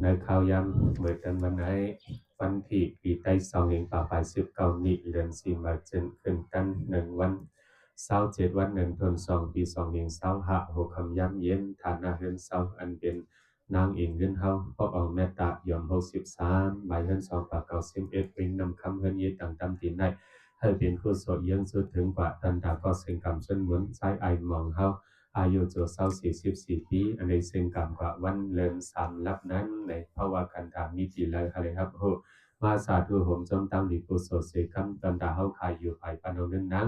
ในข่าวยามเมื่อเดือนวันไหนวันที่ปีไต้2เองป่าปลาย19นี้เดือน4มาจึงขึ้นกัน1วัน27วัน1ธันวาคมปี2เอง25 6ค่ำยามเย็นฐานะเฮือนเซาอันเป็นนางเองเฮือนเฮาพบเอาแม่ตะยอม63ใบเฮือน2ปาก91เป็นนำคำเฮือนเยต่างตำตีนได้ให้เป็นผู้สดยังสุดถึงกว่าตันดาก็เสียงกำจนเหมือนใช้ไอมองเฮาอายุจะ44ปีอันในเสียงกำกว่าวันเลิน3ลับนั้นในภาวะกันตามมีจีเลยอะไรครับโหมาสาธุผมจมตั้งดีกุศลเสกำตันดาเฮาขายอยู่ภายปานนั้นนั้น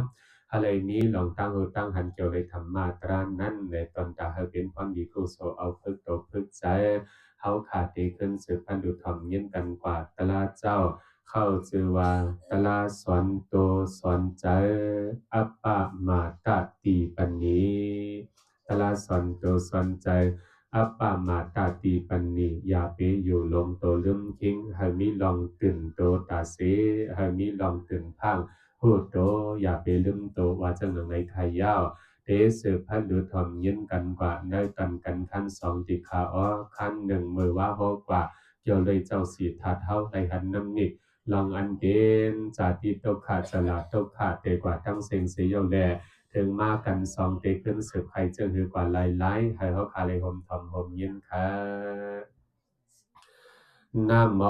อะไรนี้ลองตั้งตั้งหันเกี่ยวเลยธรรมาตรานั้นในตอนตาเฮาเป็นความดีกุศลเอาพึกตกพึกใจเฮาขาดดีขึ้นสืบพันธุธรรมเย็นกันกว่าตลาดเจ้าเข้าจือว่าตลาสอนโตสอนใจอัปปะมาตติปันนี้ตลาสอนโตสอนใจอัปปะมาตติปันนี้อย่าไปอยู่ลมโตลืมคิงให้มีลองตื่นโตตาเสให้มีลองตื่นพังพูดโตอย่าไปลืมโตว่าจังหนังในไทยยาวเทสืบพันธุธรรมเย็นกันกว่าได้กันกันขั้น2ติขาอ้อขั้น1มือว่าโหกว่าเกี่ยวเลยเจ้าสีทัดเท่าในหันน้ำนิกลองอันเกณฑ์จาติตกขาดสลาดตกขาดเตกว่าทั้งเสียงเสียแลถึงมากัน2เตขึ้นสืบใครเจอหือกว่าไล่ให้เขาคาเลยหมทอมหมเย็นค่ะนะโม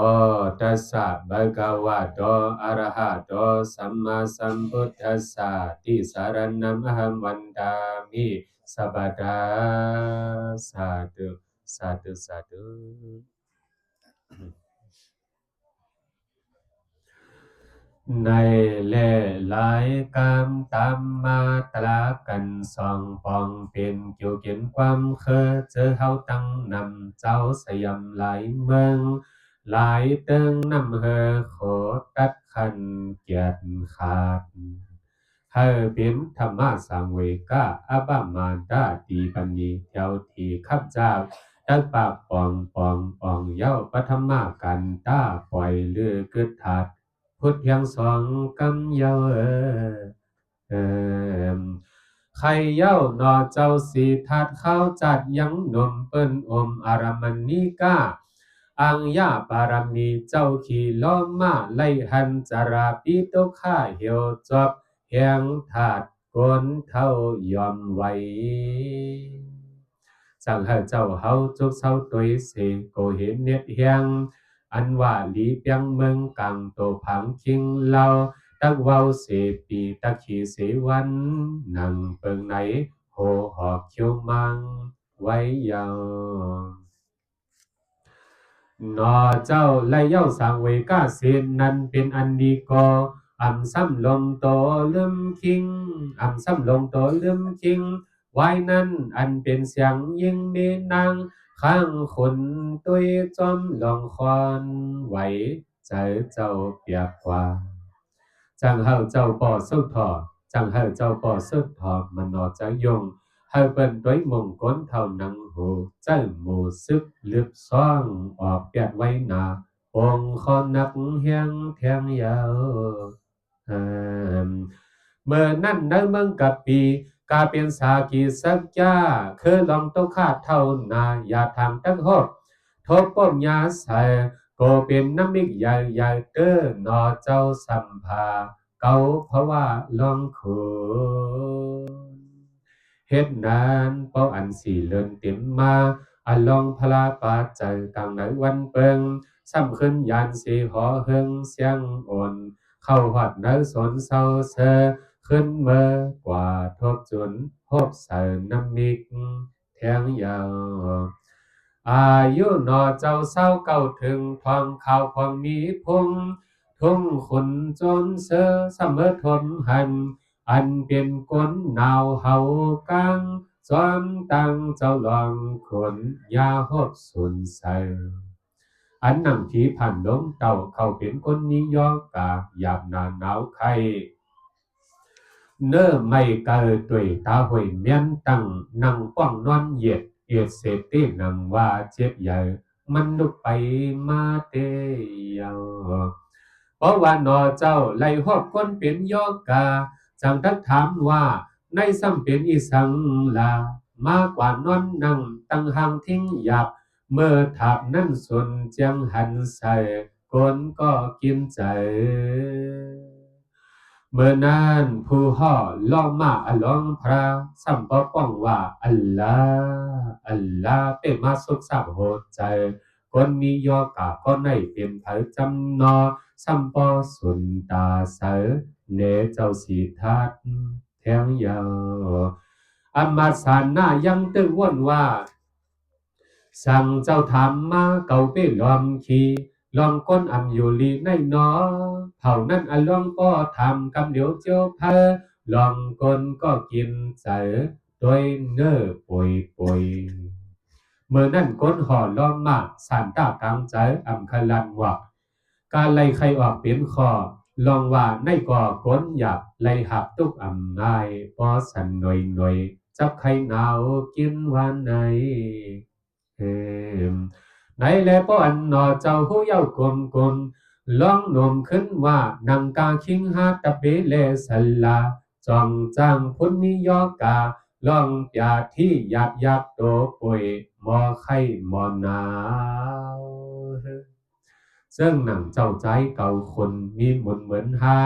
ตัสสะภะคะวะโตอะระหะโตสัมมาสัมพุทธัสสะติสารนัมหัมวันดามิสัพพะทาสาธุสาธุสาธุในแล่หลายกรรมตามมาตรากันสองปองเป็นเกี่ยวเกียนความเคยเจอเฮาตั้งนำเจ้าสยามหลายเมืองหลายเติงนำเฮอโคตัดขันเกียรติขาดเฮอเป็นธรรมะสังเวกาอบามาดาตีปัญญีเที่ยวทีขับเจ้าดักปากปองปองปองเย้าปฐมากันตาปล่อยเลือกึดถัดพุทธยังสองกำเย้าเออใครเย้านอเจ้าสีทัดเข้าจัดยังหนมเปิ้นอมอารมันนิกาอังยาปารมีเจ้าขี่ล้อมมาไล่หันจาราปีโตข้าเหี่ยวจอบแหงถาดกนเท่ายอมไว้จังให้เจ้าเฮาจุกเศร้าตุยเสโกเห็นเน็ดเฮียงอันว่าหลีเปียงเมืองกังโตผังคิงเล่าตักเว้าเสปีตักขี่เสวันนั่งเปิงไหนโหหอกเขียวมังไว้ยาวนอเจ้าไล่เย้าสังเวกาเสนนั้นเป็นอันดีกออ่ำซ้ำลมโตลืมคิงอ่ำซ้ำลมโตลืมคิงไว้นั้นอันเป็นเสียงยิ่งมีนางข้างคนตุยจอมลองคอนไหวใจเจ้าเปียกกว่าจังเฮาเจ้าป่อสุดทอจังเฮาเจ้าป่อสุดทอมันนอจะยงเฮาเป็นด้วยมงคลเท่านังหูใจหมูซึกลึกซ่องออกเปียดไว้นาปงคอนักเฮียงแทงยาวเมื่อนั้นในเมืองกับปีกาเป็นสากีสักยาคือลองตกขาดเท่านาอย่าทางตั้งหดทบป้อมยาใส่ก็เป็นน้ำมิกใหญ่เด้อนอเจ้าสัมภาเก่าเพราะว่าลองคูเฮ็ดนานเป้าอันสี่เลินเต็มมาอันลองพลาปาใจกลางในวันเปิงซ้ำขึ้นยานสีหอเฮงเสียงอ่อนเข้าหอดในสนเศร้าเสอขึ้นเมื่อกว่าทบจุนพบใส่น้ำมิกแทงยาวอายุนอเจ้าเศร้าเก่าถึงทองข่าวพองมีพุงทุ่งขุนจนเสอเสมอทมหันอันเป็นก้นหนาวเฮากลางจอมตั้งเจ้าลองขนยาหบสุนใสอันนำที่ผ่านลมเต่าเข้าเป็นก้นนิยอกาหยาบหนาหนาวไข่เนื้อไม่เกิดด้วยตาหวยเมียนตั้งนั่งป้องนอนเหยียดเอียดเสพตีนังว่าเจ็บใหญ่มันลุกไปมาเตยาเพราะว่านอเจ้าไล่หอบคนเป็นโยกาจังทักถามว่าในซ้ำเป็นอีสังลามากกว่านอนนั่งตั้งห่างทิ้งหยาบ เมื่อทับนั้นสุนเจียงหันใส่คนก็กินใจเมื่อนั้นผู้ห่อล่องมาอลองพระสัมปะป้องว่าอัลลาอัลลาเป็นมาสุขสับโหดใจคนมียอกะก็ในเปลี่ยนเผยจำนอสัมปอสุนตาเสอเนเจ้าสีทัดแทงยาวอมาสานายังตึงว่นว่าสั่งเจ้าทำมาเก่าไปลอมขีลองก้นอำอยู่ลีในนอเท่านั้นอลองก็ทำกำเดียวเจียวเพอลองก้นก็กินเสือด้วยเนื้อป่วยป่วยเมื่อนั้นก้นห่อล้อมมาสานตากลางใจอำคลันวักการไล่ใครออกเป็นคอลองว่าในก่อก้นอยากไล่หับตุกอำนายพอสันหน่อยหน่อยจับไข่หนาวกินวันไหนเอมไหนแลป้ออันนอเจ้าหูเย้ากลมกลมร้องนมขึ้นว่านังกาคิงฮาตะเบเลสลาจองจ้างพุนนิยอกาล่องปยาที่ยักโตป่วยมอไข้มอหนาวซึ่งหนังเจ้าใจเก่าคนมีหมุนเหมือนหา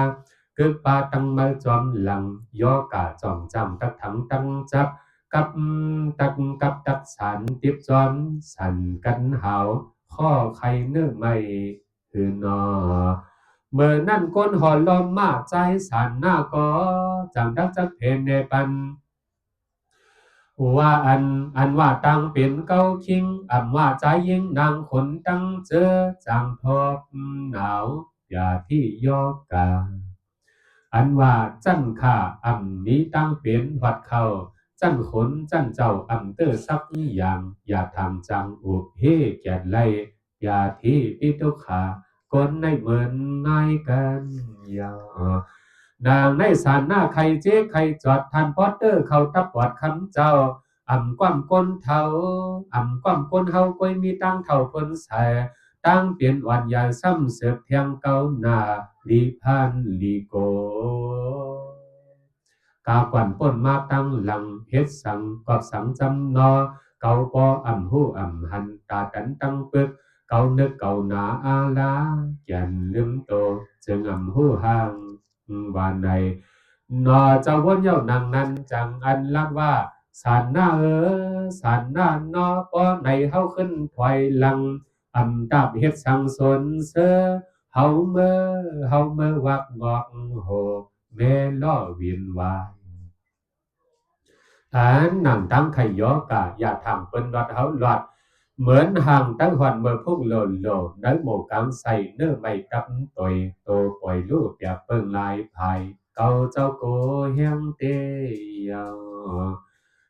เกิดปาตังมาจอมหลังยอกาจองจำตักถังตังจับกับตักสันติบจอมสันกันหาวข้อใครเนื้อไม่คือนอเมื่อนั่นก้นหอลอมมาใจสันหน้าก็จังดักจักเพนในปันว่าอันว่าตังเป็นเก้าคิงว่าใจยิงนางคนตั้งเจอจังทบหนาวอย่าที่ยอกกาอันว่าจันข่านี้ตั้งเป็นวัดเขาจันขนจันเจ้าเตอร์สักอย่างอย่าทำจังอุบเฮแก่ไลอย่าที่ปิตุขาคนในเหมือนนายกันยานางในสารหน้าใครเจ๊ใครจอดทันพอตเตอร์เขาทับปอดคำเจ้าความก้นเท่าความก้นเฮาก้อยมีตั้งเท่าพ้นใส่ตั้งเปลี่ยนวันยาซ้ำเสือบเทียงเก่าหน้าลีพันลีโกกาก่อนป้นมาตั้งหลังเฮ็ดสังกอบสังจำนอเก่าปอหูหันตากันตั้งปึกเก่านึกเก่าหนาอาลาแก่นลืมโตจึงหูห่างวันในนอเจ้าวนเย้านางนั้นจังอันลักว่าสานหน้าสานหน้านอปอในเฮาขึ้นถอยหลังตาบเฮ็ดสังสนเสอเฮาเมื่อวักงอกโหแม่ล่อเวียนวายหนังตั้งไขยอกะอย่าทำเป็นวัดเฮาหลอดเหมือนห่างตั้งหวันเมื่อพุ่งโลได้หมู่กังใส่เนื้อไม่กับตอยโตปล่อยลูกอย่าเปิ้งลายภายเก่าเจ้าโกเฮียงเตย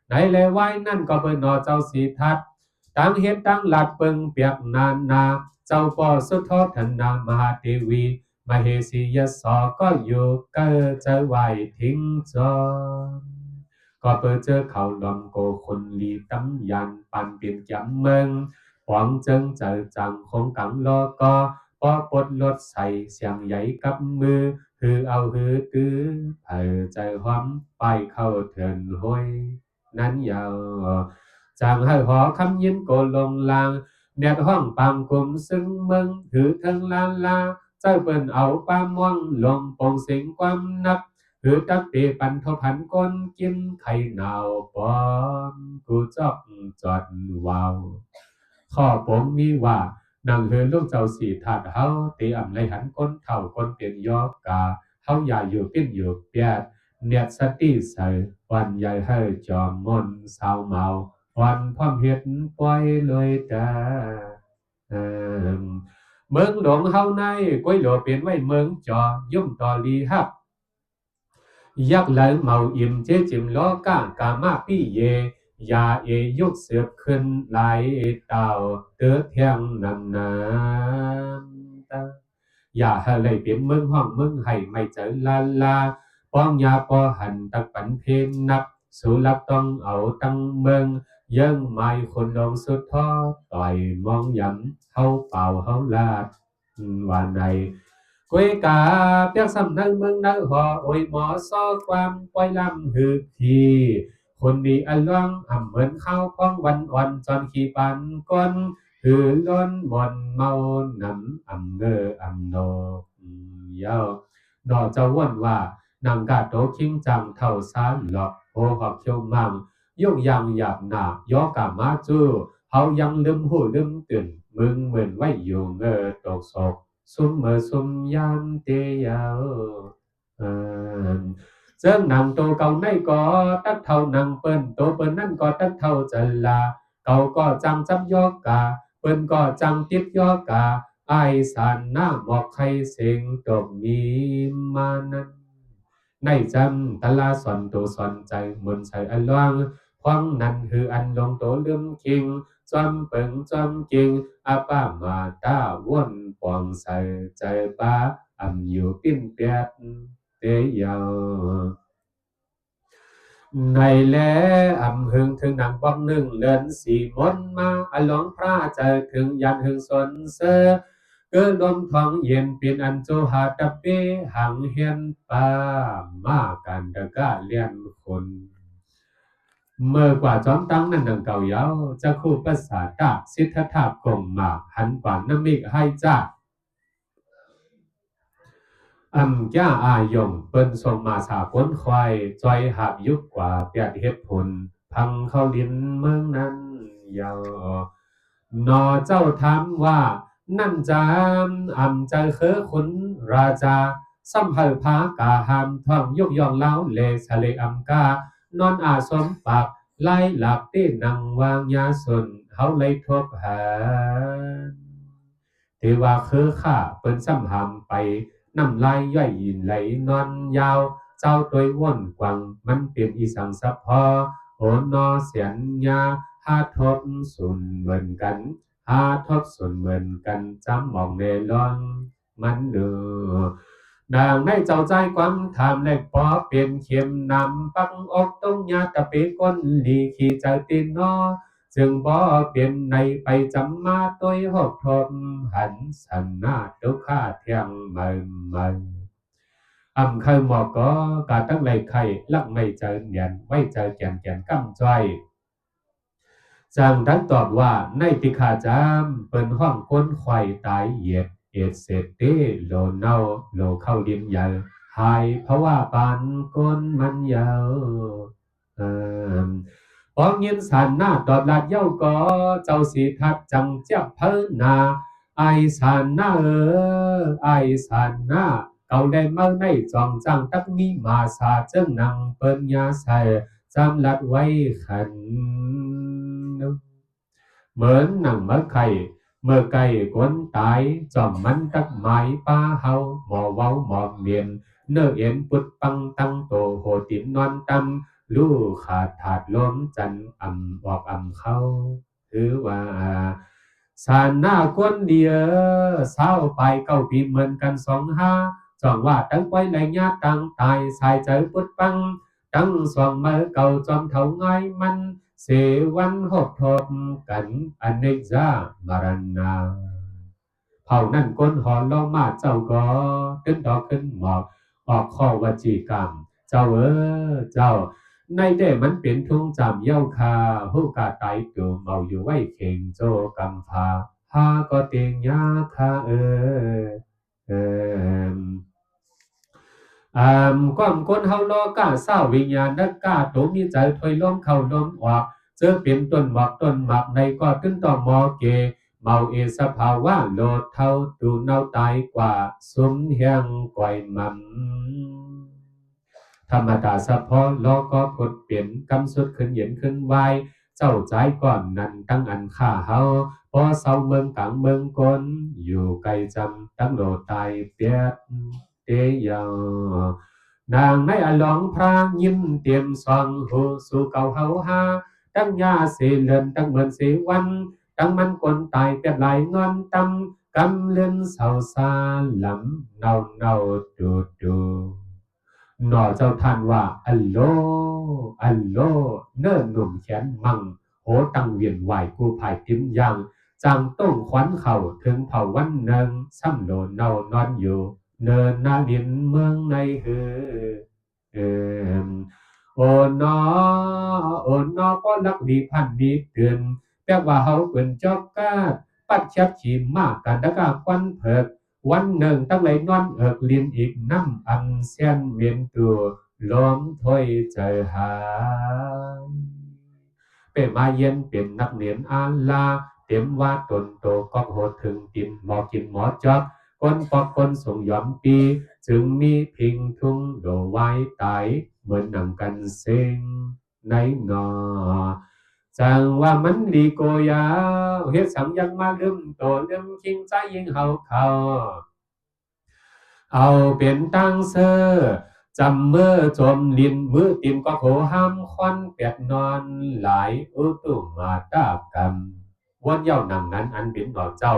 ไหนแลไว้นั่นก็เปิ้นนอเจ้าสีทัดตั้งเฮ็ดตั้งหลัดเปิ้งเปียกนานนาเจ้าป่อสุดทอดธนามหาเทวีมเหสียศก็อยู่เกิดจะไหวทิ้งจอก็เปิดเจอเขาลำโกคนลีตำยันปันเปลี่ยนจำเมืองหวังเจิงเจอจังคงกังลอก็ปอปดลดใส่เสียงใหญ่กับมือฮือเอาฮือตื้อเผอใจหอมไปเข้าเถินห้อยนั้นยาวจางให้หอคำยินโกลงลางแดดห้องปางกุมซึ่งเมืองถือทั้งลาลาเจ้าเปิ้นเอาปาม่วงลงปงเสียงความนักคือตักเตปันทพันก้นกินไข่หนาวปอมกูจอกจอดวาวข้อผมมีว่านังเฮือลูกเจ้าสีถาดเฮาตีไรหันก้นเท่าก้นเปลี่ยนยอกกาเฮาอย่าอยู่ปิ้นอยู่เปียดเนียดสติใส่วันใหญ่ให้จอมมนสาวเมาวันพร้อมเฮ็ดปล่อยเลยแต่เมืองหลวงเฮาในก้อยหลวเปลี่ยนไว้เมืองจยุ่มต่อลีฮับยักไหลเมาอิ่มเจ๊จิมล้อก้างกามาปี้เยยาเอยกเสือบขึ้นไหลเต่าเตือเทียงนำน้ำตาอย่าให้เลยเปลี่ยนเมืองห้องเมืองให้ไม่เจอลาป้องยาปอหันตักปันเพนนับสู่ลักต้องเอาตั้งเมืองยังไม่คนลงสุดท้อต่อยมองย้ำเฮาเป่าเฮาลาดวันใดกวยกาเปียกสำนักเมืองนักหอโอยหมอซอความปล่อยลำหือทีคนดีอันล่องเหมือนข้าวพ้องวันอ่อนจอนขี้ปันก้น หือล้นมนเมาหนำเงโนเยาดอเจ้าว่นว่านางกาโตคิงจังเท่าซานหลอกโอหอกเขียวมังยกยังหยาบหนายอกามาจูเฮายังลืมหูลืมตื่นมึงเหมือนไว้อยู่ตกศกซุมซุมยามเตยาวเจิงนางโตเก่าในก่อตักเท่านางเปิ้นโตเปิ้นนั่นก็ตักเท่าจันลาเก่าก็จังจับยอกกาเปิ้นก็จังติดยอกาไอสานหน้าบอกใครเสียงตบมีมานั้นในจำตะลาสอนตัวสอนใจมนใส่อันล่างพวังนั้นคืออันลงโตลืมคิงจอมเปิงจอมกิงอาป้ามาตาวนปองใส่ใจป้าอยู่ปิ้นเปียดเตยาวในแลหึงถึงนางป้องหนึ่งเลินสีมนมาอลองพระเจอถึงยันหึงสนเสอเกิดลมทองเย็นเป็นอันโจหาตะเปหังเฮียนป้ามากันตะกะเลียนคนเมื่อกว่าจอมตั้งนั่นดังเก่าเยาจะคู่ภาษาตาสิทธธาตุกงมาหันกว่าน้ำมิกให้จ้าแก้อายงเปิ้นส่งมาสาก้นควายจอยหับยุกกว่าเปียดเฮ็ดผลพังเข้าลิ้นเมืองนั้นยาวนอเจ้าถามว่านั่นจามใจคือขุนราชาสัมภพากาหามท่องยกย่องเล้าเลสะเลกานอนอาสมปากไล่หลักที่นังวางยาสนเฮาเลยทบหาที่ว่าคือข้าเปิ้นซ้ำหำไปน้ำลายย่อยยินไหลนอนยาวเจ้าตัวว่นกวังมันเป็นอีสังสะพอโอนอเสียนยาหาทบสุนเหมือนกันหาทบสุนเหมือนกันจำมองเนลอนมันเดือนางในเจ้าใจความถามแลกปอเป็นเข็มนำปังอกตรงยาตะเปก้นลีขี่ใจตีนนอจึงบ่เปลี่ยนในไปจำมาตัวหกทมหันสันนาตุข้าเทียงมันเคยหมอกก็กาตั้งไหลไข่ลักไม่เจอเนียนไม่เจอแก่นกำจ้อยจางทั้งตอบว่าในติขาจามเปิ้นห้องก้นควายตายเหยียดเอ็ดเสตเตโลเนาโลเข้าดินใหญ่หายเพราะว่าปานก้นมันยาวพอเงินสันหน้าตอดลาดเย้าก็เจ้าสีทัดจังเจ็บเพิ่นนาไอสันหน้าไอสันหน้าเก่าได้เมื่อในจองจังตักมีมาสาเจิ้งนังเปิ้นยาใส่จำลัดไว้ขันเหมือนหนังมะไข่เมื่อไก่กวนตายจอมมันตักไม้ป้าเฮาหมอเว้าหมอเมียนเนื้อเอ็นปุดปังตั้งโตโหตินนอนตำลู่ขาดถาดล้มจันบอกเข้าถือว่าสานหน้ากวนเดียเศร้าไปเก้าปีเหมือนกัน25จองว่าตั้งไว้แรงญาติตั้งตายสายใจปุดปังตั้งสองมือเก่าจอมเท่าไงมันเสวันหกทบกันอเนกจามารณาเผ่านั่นก้นหอลองมาเจ้าก็ขึ้นดอกขึ้นหมอกออกข้อวจีกรรมเจ้าเจ้าในเด้มันเป็นทุ่งจำเย้าคาหูกาไตตัวเมาอยู่ไว้เข่งโจกำพาหาก็เตียงยาคาเออความคนเฮาลอกาเศร้าวิญญาณนักกาตัวมีใจถอยล้มเข้าล้มออกเจอเป็นต้นหมักในก็ตึ้นต่อมอเกเมาเอสภาวะโลดเท่าตูเนาตายกว่าสมเฮียงก่อยมันธรรมดาสะพอลอก็พดเปลี่ยนกำสุดขึ้นเย็นขึ้นไวเจ้าใจก่อนนั้นตั้งอันข้าเฮาพอเศร้าเมืองกลางเมืองกนอยู่ไกลจำตั้งโลตายเปียดเตยานางในอลองพรางยิ้มเตรียมสองหูสู่เก่าเฮาหาตั้งยาเสเลินตั้งเหมือนเสวันตั้งมันคนตายเปียดหลายนอนตำกำเลื่อนเศร้าซาลำเนาดูหน่อเจ้าท่านว่าอัลโลเนิ่นหนุ่มแขนมังโหตังเวียนไหวกูภายติ้มยังจางต้งขวัญเข่าถึงเผ่าวันหนึ่งซ้ำโลเนานอนอยู่เนินนาดินเมืองในเออโอนอโอนอก็ลักดีพันดีเตือนแปลว่าเฮาเปิ่นจอกกาด ปัดเชียบขีมากกันดกาควันเผิกวันหนึ่งตั้งเลยนอนเอิกลินอีกน้ำอันเสียนเมียนตัวล้มถ้อยใจหายเป้มาเย็นเป็นนักเรียนอาลาเต็มว่าตนโตก็โหดถึงกินหมอกินหมอจอกคนปอกคนส่งยอมปีจึงมีพิงทุ่งโดไว้ตายเหมือนหนังกันเซ็งในนอจังว่ามันดีโกยาวเฮ็ดสังยังมาลืมโตลืมคิงใจยิงเฮาเขาเอาเป็นตั้งเซอจำเมื่อจมลินมือติมก็โขห้ามควันเปียดนอนหลายอุตุมาตากรรมวนเย้าหนังนั้นอันเป็นดอกเจ้า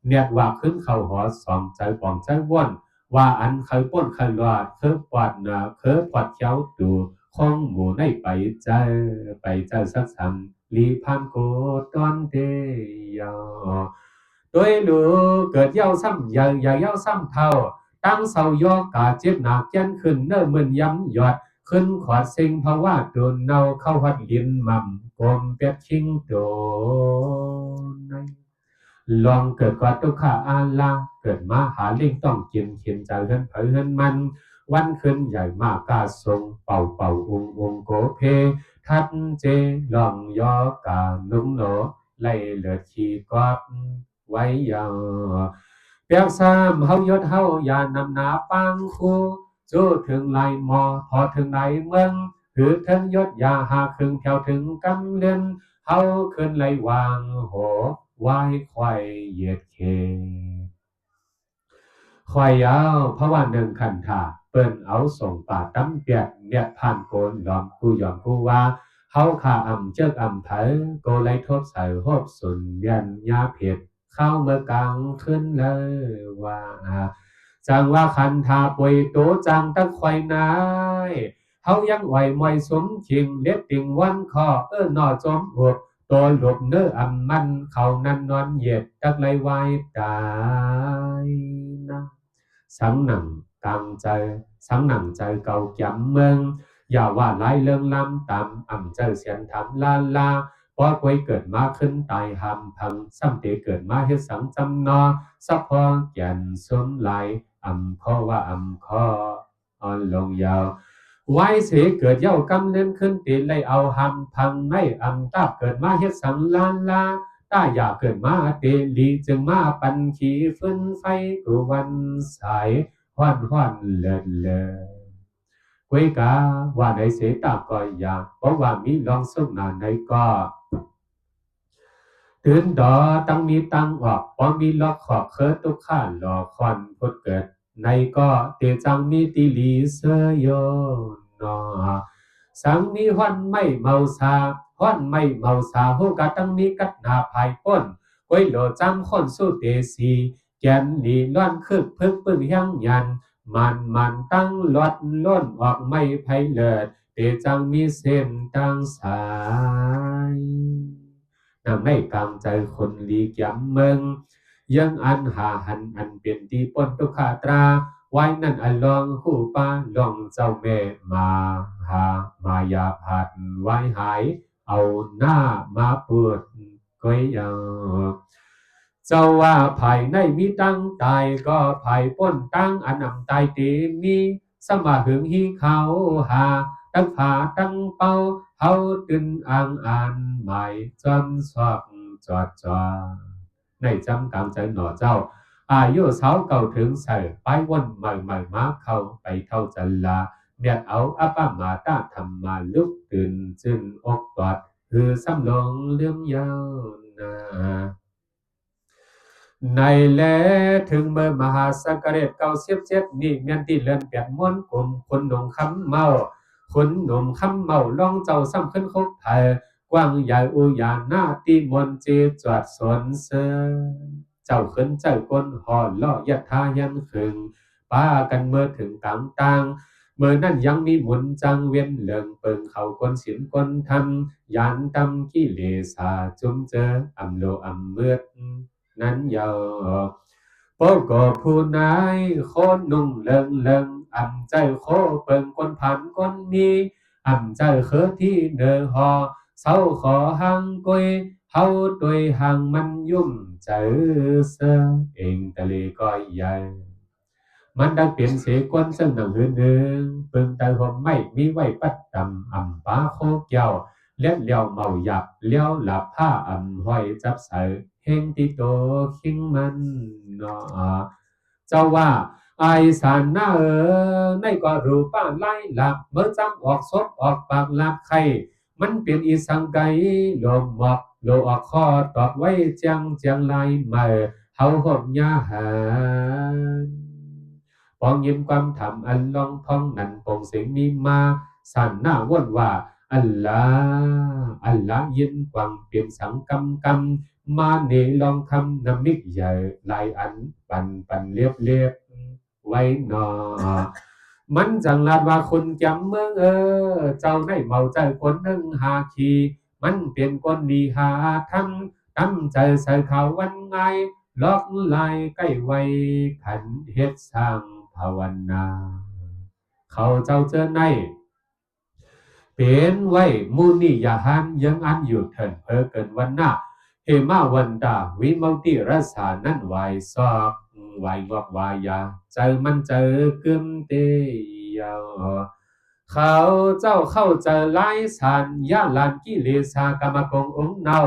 เนียดว่าขึ้นเข้าหอสองใจปองใจว่นว่าอันเคยป้นเคยลอดเคยปวดหนาเคยปวดเจ้าตูคงหมู่ในไปเจอสักสัมลีพันโกตอนเดียวโดยรู้เกิดเย้าซ้ำอย่าเย้าซ้ำเท่าตั้งเสายอกาเจ็บหนักยันขึ้นเนิ่มมึนย้ำหยอดขึ้นขวาดสิงเพราะว่าโดนเนาเข้าหัดลินมั่มกลมเป็ดชิงโดนลองเกิดกว่าตุกขาอาลาเกิดมาหาเล่งต้องกินเขียนใจเฮินเผยเฮินมันวันขึ้นใหญ่มากกาทรงเป่าองโกเพทัดเจลองยอกานุ่งโหนไล่เลือดขี้กอดไว้ยาวเปียกซ้ำเฮายศเฮาอย่านำหนาปังคูจู้ถึงไหลหมอพอถึงไหนเมืองหือถึงยศอย่าหาครึ่งแถวถึงกำเล่นเฮาขึ้นไหลวางโหไว้ควายเหยียดเคควายยาวเพราะว่าหนึ่งขันถาเปิ้นเอาส่งป่าตั้มเปียกเนี่ยผ่านโกนยอมกูว่าเฮาขาอ่ำเจิกอ่ำไผโกไลทบใส่หบสุนเบียนยาเผ็ดเข้าเมื่อกลางขึ้นเลยว่าจังว่าคันทาป่วยโตจังตั้งควายนายเฮายังไหวมวยสมชิงเล็ดติ่งวันคอนอจอมหัวตัวหลบเนื้ออ่ำมันเขานั้นนอนเหยียดตักไลไว้ตายนะสังหนังกลางใจสังหนังใจเก่าแก่เมืองอย่าว่าไล่เรื่องล้ำตามอ่ำใจเสียนทำลาพอควยเกิดมาขึ้นตายหำพังซ้ำเตเกิดมาเฮ็ดสังจำนอสัพพอแก่นสมไหลอ่ำข้อว่าอ่ำข้ออ่อนลงยาวไว้เสเกิดเย้ากำเล่นขึ้นตีไล่เอาหำพังไม่อ่ำตาเกิดมาเฮ็ดสังลาต้าอยากเกิดมาเตลีจึงมาปันขีฟื้นไฟกูวันสายห้อนเลิศกวยกาว่าในเสตาก็อยากเพราะว่ามีลองสุกนานในก็ตื่นดอตั้งมีตั้งออกพอมีล็อกขอบเคิร์ตุกข้าหล่อคอนพดเกิดในก็เตจังมีติลีเสยโยนอสังมีห้อนไม่เมาสาห้อนไม่เมาสาหูกะตั้งมีกัดนาภายพ้นกวยโหลจำคนสู้เตสีแกนลีล้อนคึกพึกปึ้งยังยันมันตั้งลดล้นออกไม่ไพเลิศเตจังมีเส้นตั้งสายนำในกลางใจคนลีกยำเมืองยังอันหาหันอันเป็นที่ปนตุขาตราไว้นั่นอันลองหูป้าลองเจ้าแม่มายาผัดไว้หายเอาหน้ามาปวดก้อยยาเจ้าว่าภายในมีตั้งตายก็ภายป้นตั้งอันนำตายตีมีสมาหึงฮีเขาหาตั้งผาตั้งเป้าเฮาตื่นอ่านหมายจำสอบจอในจำกลางใจหน่อเจ้าอายุสาวเก่าถึงใส่ไปวนใหม่มาเข้าไปเท่าจันลาเนียดเอาอัปมาตาทำมาลุกตื่นจึนอกตอดคือซ้ำลงเลื่อมยาวนาในแลถึงเมื่อมหาสังกเรต97นี่เมียนที่เลื่อนเปลี่ยนม้วนกลุ่มคนหนุ่มคำเมาคนหนุ่มคำเมาลองเจ้าซ้ำขึ้นคบไทยกว้างใหญ่อุยานหน้าตีมนเจจวดสนเสเจ้าขึ้นเจ้าก้นห่อล่อยัดทายันขึงป้ากันเมื่อถึงต่างเมื่อนั้นยังมีหมุนจังเวียนเหลืองเปิงเขาก้นศิลก้นทำยานตำกิเลสาจุมเจออำโลอำเมือดนั้นยาวโปก็ผู้นายโคนนุ่งเลิงอ่ำใจโคเปิงก้นผันก้นมีอ่ำใจเคอที่เนอหอเศร้าขอหังกวย hau tuổi hàng man yum chở sơ ing tà lì coi dàiมันดักเปลี่ยนเสกวนซึ่งหนังหืนหนึ่งปึงตาหอมไม่มีไว้ปัดดำป้าโคกเกี่ยวเลี้ยเลี้ยวเมาหยับเลี้ยวหลับผ้าห้อยจับใส่เฮงที่โตคิงมันเนาะเจ้าว่าไอสารหน้าในก็รู้ป้าไล่หลับเมื่อจำออกซบออกปากลาบไข่มันเปลี่ยนอีสังไกลมหมอกโลออกคอตอบไว้เจียงเจียงลายเมื่อเฮาห่มยาหาปองยิ้มความทำอันลองท้องนั่นปงเสียงมีมาสั่นหน้าว่นว่าอัลลาอัลลายิ้มกวางเปลี่ยนสังกำมาเนลองคำน้ำมิกใหญ่ลายอันปันเรียบไว้หนอมันจังลาดว่าคนจำเมืองเจ้าได้เมาใจคนหนึ่งหาขีมันเปลี่ยนคนดีหาทำตั้มใจใส่ข่าววันไงล็อกลายใกล้ไว้ขันเฮ็ดสร้างภาวนาเขาเจ้าเจอในเป็นไว้มูนี่อย่าหันยังอันอยู่เถินเพิ่เกินวันหน้าเฮมาวันดาวิมังติรัสานั่นไหวซอกไหวงอกวายาเจอมันเจอกึมเตยาเขาเจ้าเข้าเจอไล่สันยาลานกิเลสากามกงองเนา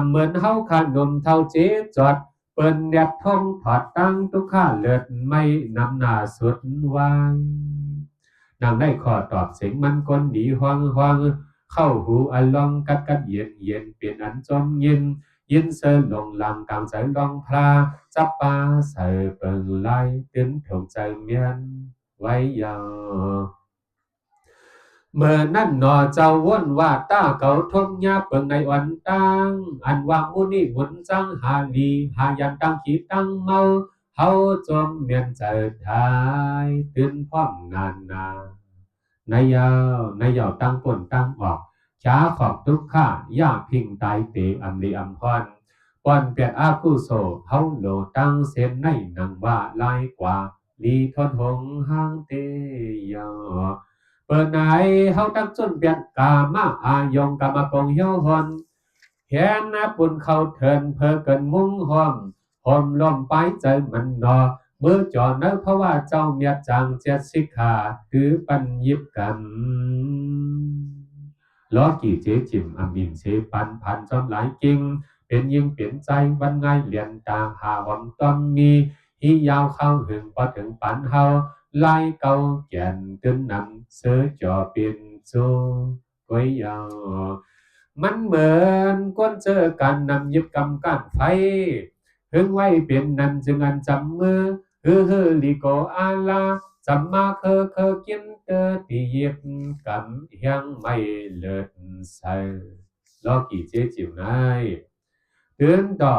เหมือนเฮาขานมเท่าเจ๊จอดเปิ้นแดดทองถอดตั้งทุกข้าเลิศไม่นำหน้าสุดวายนางได้ขอตอบเสียงมันคนดีห้องเข้าหูอันลองกัดเย็นเปลี่ยนอันจมยินเสิลงลำกลางใจลองพลาจับปาใส่เปิงไล่ตื่นถูกใจเมียนไว้ยาวเมื่อนั่นหนอเจ้าว่นว่าตาเก่าทงยาเปิงในวันตั้งอันวางมุนี่หมุนจังหาลีหายันตั้งขีดตั้งเมาเฮาจมเมียนใจทายตื่นพร้อมนานายาวตั้งป่นตั้งออกช้าขอบทุกข้าย่าพิงตายเตอัมลีอัมพรปอนเปียดอากุโซเฮาโลตั้งเส้นในนังว่าลายกว่าลีทนหงห้างเตยอเปิดไหนเฮาตั้งจนเปียดกามาอายงกามากงเหี่ยวหอนแขนนะปุ่นเข้าเทินเพอเกินมุ้งห้อมห่มลมไปใจมันนอมือจอเนเพราะว่าเจ้าเมียจังเจ็ดสิขาคือปัญญิบกันล้อกี่เจ๊จิมบินเชปันพันจอมหลายจริงเป็นยิ่งเปลี่ยนใจวันไงเหรียญตาหาหอมต้องมีฮียาวเข้าหึงพอถึงปันเฮาไล่เก่าแก่นตึ้นนำเสือจอเป็นโซก้อยยาวมันเหมือนก้นเจอกันนำยิบกำกันไฟหึงไว้เป็นนั้นจึงอันจำมือลิโกอาลาจำมาเคกินเตอตีเย็บกำเฮียงไม่เลิศใส่ล้อกี่เจ๊จิ๋วไงเตือนต่อ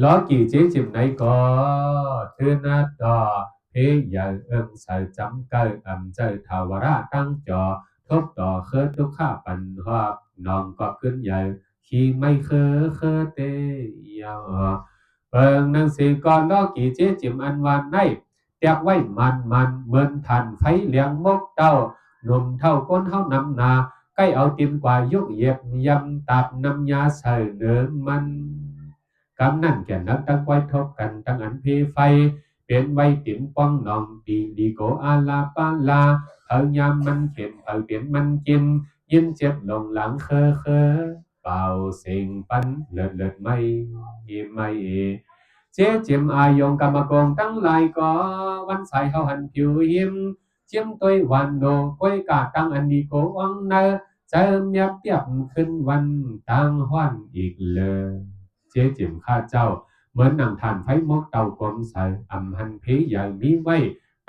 ล้อกี่เจ๊จิ๋วไหนก็เตือนนัดต่อเฮียใส่จำเกิดเจอทาวราตั้งจอทบต่อเคยทุกข้าปันหอบน้องก็ขึ้นใหญ่ขี่ไม่เคยเตยาวเปิงหนังสือก่อนล้อกี่เจ๊จิ๋มอันวันในเตียกไว้มันเหมือนทันไฟเลี้ยงมกเต้าหนุ่มเท่าก้นเท่านำนาใกล้เอาติมกว่ายุกเย็บยำตับน้ำยาใส่เนื้อมันกำนั่นแก่นักตั้งไว้ทบกันตั้งอันเพไฟเป็นไว้ติมป้องนองปีดีโกอาลาปาลาเธอยามมันเข็มเธอเปลี่ยนมันกินยิ้มเจ็บลงหลังเคเป่าเสียงปันเลิศไม่เจ๊เจียมอายงกรรมกงตั้งหลายก็วันใส่เฮาหันผิวหิมเจียมตัววันโนก้อยกาตั้งอันดีโกวังเนอเจิมยับเตียบขึ้นวันตั้งห้อนอีกเลยเจ๊เจียมข้าเจ้าเหมือนนางทานไฟมกเต่ากลมใส่หันผีใหญ่มีไว้